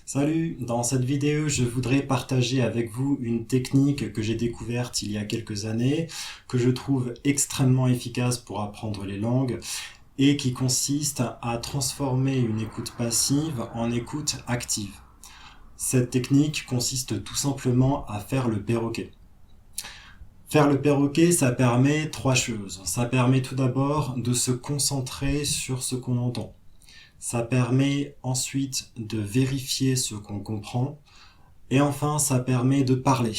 Salut, dans cette vidéo, je voudrais partager avec vous une technique que j'ai découverte il y a quelques années, que je trouve extrêmement efficace pour apprendre les langues et qui consiste à transformer une écoute passive en écoute active. Cette technique consiste tout simplement à faire le perroquet. Faire le perroquet, ça permet trois choses. Ça permet tout d'abord de se concentrer sur ce qu'on entend. Ça permet ensuite de vérifier ce qu'on comprend. Et enfin, ça permet de parler.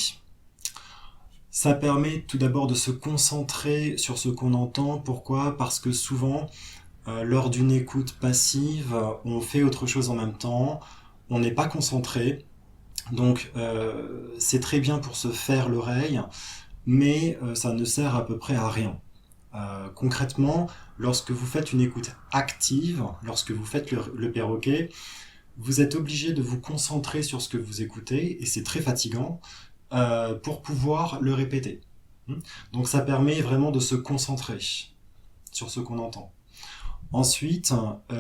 Ça permet tout d'abord de se concentrer sur ce qu'on entend. Pourquoi? Parce que souvent, lors d'une écoute passive, on fait autre chose en même temps. On n'est pas concentré. Donc, c'est très bien pour se faire l'oreille, mais ça ne sert à peu près à rien. Concrètement, lorsque vous faites une écoute active, lorsque vous faites le perroquet, vous êtes obligé de vous concentrer sur ce que vous écoutez, et c'est très fatigant, pour pouvoir le répéter. Donc ça permet vraiment de se concentrer sur ce qu'on entend. Ensuite,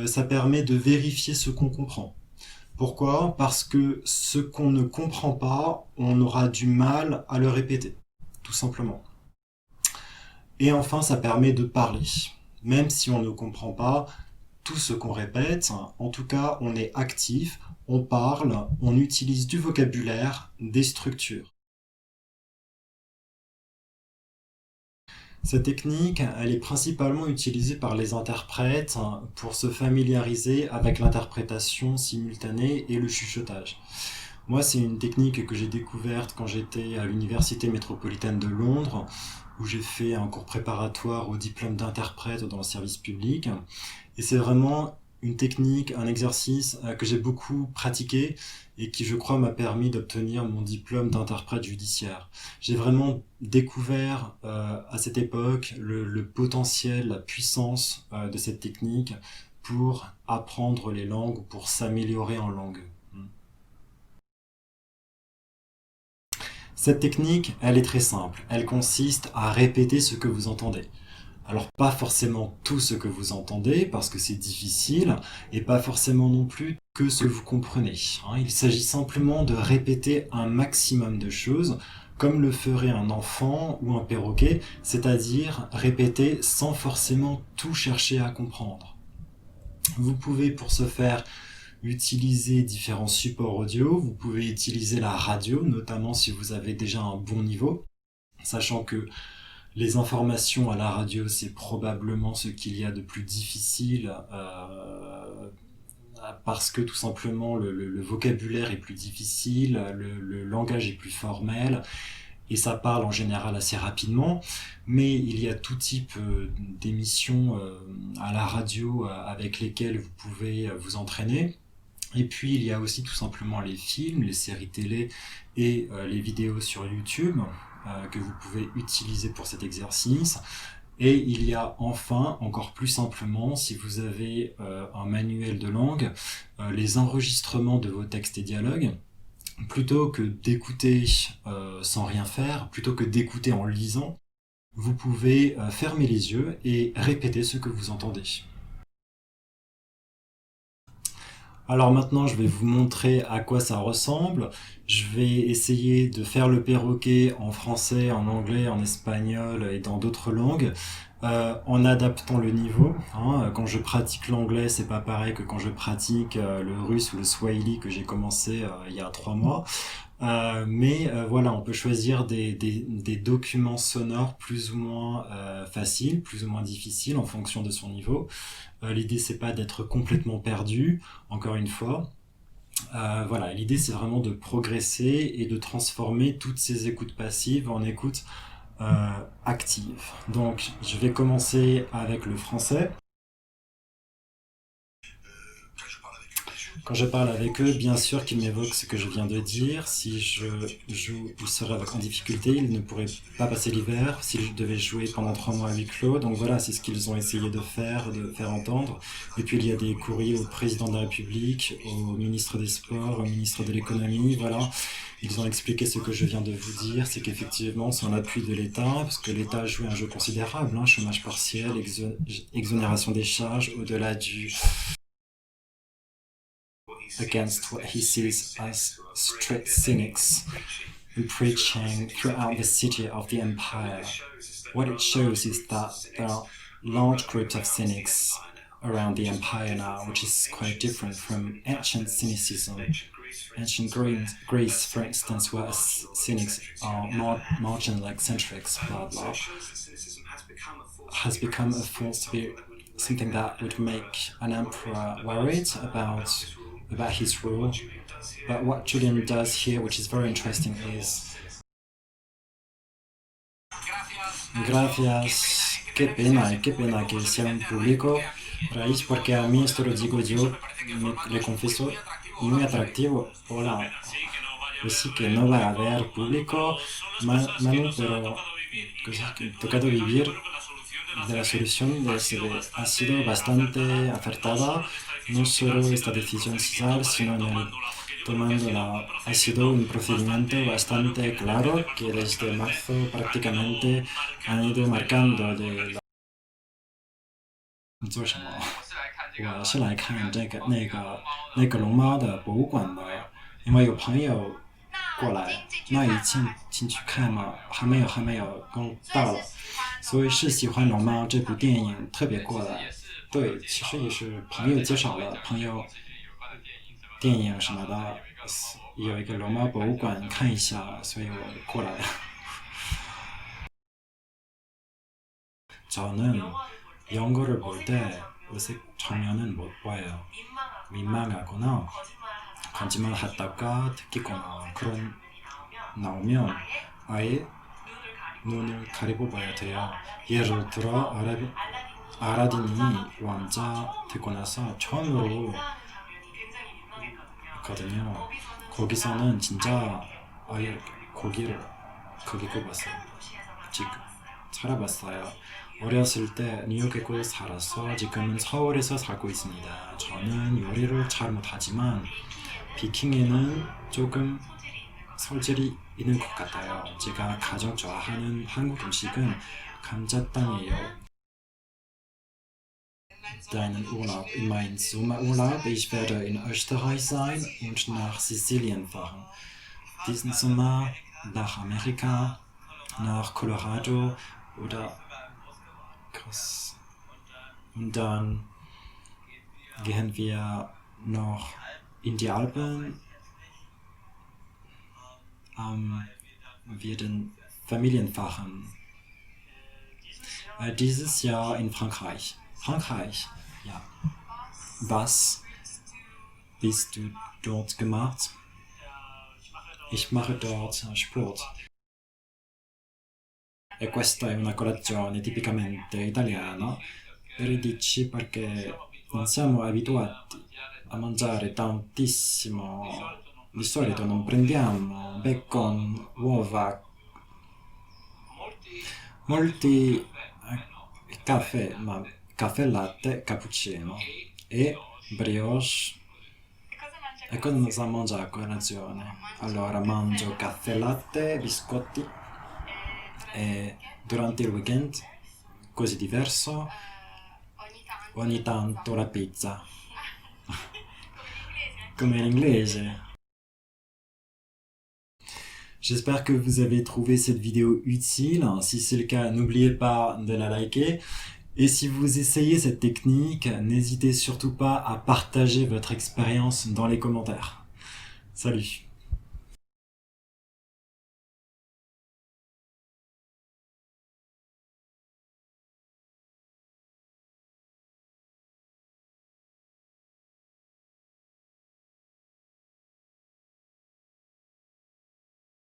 ça permet de vérifier ce qu'on comprend. Pourquoi? Parce que ce qu'on ne comprend pas, on aura du mal à le répéter, tout simplement. Et enfin, ça permet de parler. Même si on ne comprend pas tout ce qu'on répète, en tout cas, on est actif, on parle, on utilise du vocabulaire, des structures. Cette technique, elle est principalement utilisée par les interprètes pour se familiariser avec l'interprétation simultanée et le chuchotage. Moi, c'est une technique que j'ai découverte quand j'étais à l'Université métropolitaine de Londres, où j'ai fait un cours préparatoire au diplôme d'interprète dans le service public. Et c'est vraiment une technique, un exercice que j'ai beaucoup pratiqué et qui, je crois, m'a permis d'obtenir mon diplôme d'interprète judiciaire. J'ai vraiment découvert à cette époque le potentiel, la puissance de cette technique pour apprendre les langues ou pour s'améliorer en langue. Cette technique, elle est très simple. Elle consiste à répéter ce que vous entendez. Alors pas forcément tout ce que vous entendez, parce que c'est difficile, et pas forcément non plus que ce que vous comprenez. Il s'agit simplement de répéter un maximum de choses, comme le ferait un enfant ou un perroquet, c'est-à-dire répéter sans forcément tout chercher à comprendre. Vous pouvez pour ce faire utiliser différents supports audio, vous pouvez utiliser la radio, notamment si vous avez déjà un bon niveau, sachant que les informations à la radio, c'est probablement ce qu'il y a de plus difficile parce que tout simplement le vocabulaire est plus difficile, le langage est plus formel et ça parle en général assez rapidement. Mais il y a tout type d'émissions à la radio avec lesquelles vous pouvez vous entraîner. Et puis il y a aussi tout simplement les films, les séries télé et les vidéos sur YouTube que vous pouvez utiliser pour cet exercice. Et il y a enfin, encore plus simplement, si vous avez un manuel de langue, les enregistrements de vos textes et dialogues. Plutôt que d'écouter sans rien faire, plutôt que d'écouter en lisant, vous pouvez fermer les yeux et répéter ce que vous entendez. Alors maintenant, je vais vous montrer à quoi ça ressemble. Je vais essayer de faire le perroquet en français, en anglais, en espagnol et dans d'autres langues, en adaptant le niveau. Quand je pratique l'anglais, c'est pas pareil que quand je pratique le russe ou le swahili que j'ai commencé il y a 3 mois. Mais voilà, on peut choisir des documents sonores plus ou moins faciles, plus ou moins difficiles en fonction de son niveau. L'idée, c'est pas d'être complètement perdu, encore une fois. Voilà, l'idée, c'est vraiment de progresser et de transformer toutes ces écoutes passives en écoutes actives. Donc, je vais commencer avec le français. Quand je parle avec eux, bien sûr qu'ils m'évoquent ce que je viens de dire. Si je joue, ils seraient en difficulté, ils ne pourraient pas passer l'hiver. Si je devais jouer pendant 3 mois à huis clos, donc voilà, c'est ce qu'ils ont essayé de faire entendre. Et puis il y a des courriers au président de la République, au ministre des Sports, au ministre de l'Économie, voilà. Ils ont expliqué ce que je viens de vous dire, c'est qu'effectivement, sans l'appui de l'État, parce que l'État a joué un jeu considérable, chômage partiel, exonération des charges, au-delà du against what he sees as strict cynics and preaching throughout the city of the empire. What it shows is that there are large groups of cynics around the empire now, which is quite different from ancient cynicism. Ancient Greece, for instance, where cynics are marginal eccentrics, blah blah, has become a force to be something that would make an emperor worried about his rule. But what Julian does here, which is very interesting, is gracias, qué pena que sea un público raíz, porque a mí esto lo digo yo, le confieso, muy atractivo. Hola, pues sí que no va a haber público, Manu, pero cosas que he tocado vivir de la solución de SD ha sido bastante acertada, no solo esta decisión CISAR, sino ha sido un procedimiento bastante claro que desde marzo prácticamente han ido marcando de la... 你做什么？我是来看那个龙猫的博物馆的，因为有朋友过来，那已经进去看吗？还没有，刚到了，所以是喜欢龙猫这部电影特别过来。对，其实也是朋友介绍了，朋友电影什么的，有一个龙猫博物馆看一下，所以我过来了。저는 연거를 볼 때 어색 장면은 못 봐요. 민망하거나 거짓말하다가 듣기거나 그런 나오면 아예 눈을 가리고 봐야 돼요. 예를 들어 아라딘이 왕자 되고 나서 처음으로 거든요. 거기서는 진짜 아예 거기 꼽았어요. 지금 살아봤어요. 어렸을 때 뉴욕에 살아서 지금은 서울에서 살고 있습니다. 저는 요리를 잘 못하지만 베이킹에는 조금 소질이 있는 것 같아요. 제가 가장 좋아하는 한국 음식은 감자탕이에요. Deinen Urlaub in meinen Sommerurlaub. Ich werde in Österreich sein und nach Sizilien fahren. Diesen Sommer nach Amerika, nach Colorado oder krass. Und dann gehen wir noch in die Alpen. Wir den Familien fahren. Dieses Jahr in Frankreich. Frankreich, ja. Was bist du dort gemacht? Ich mache dort Sport. E questa è una colazione tipicamente italiana per i ricci perché non siamo abituati a mangiare tantissimo. Di solito non prendiamo bacon, uova, molti caffè latte, cappuccino e brioche. E cosa mangio a colazione? Allora mangio caffè latte, biscotti e durante il weekend, così diverso, ogni tanto la pizza. Come in inglese. J'espère que vous avez trouvé cette vidéo utile. Si c'est le cas, n'oubliez pas de la liker. Et si vous essayez cette technique, n'hésitez surtout pas à partager votre expérience dans les commentaires. Salut!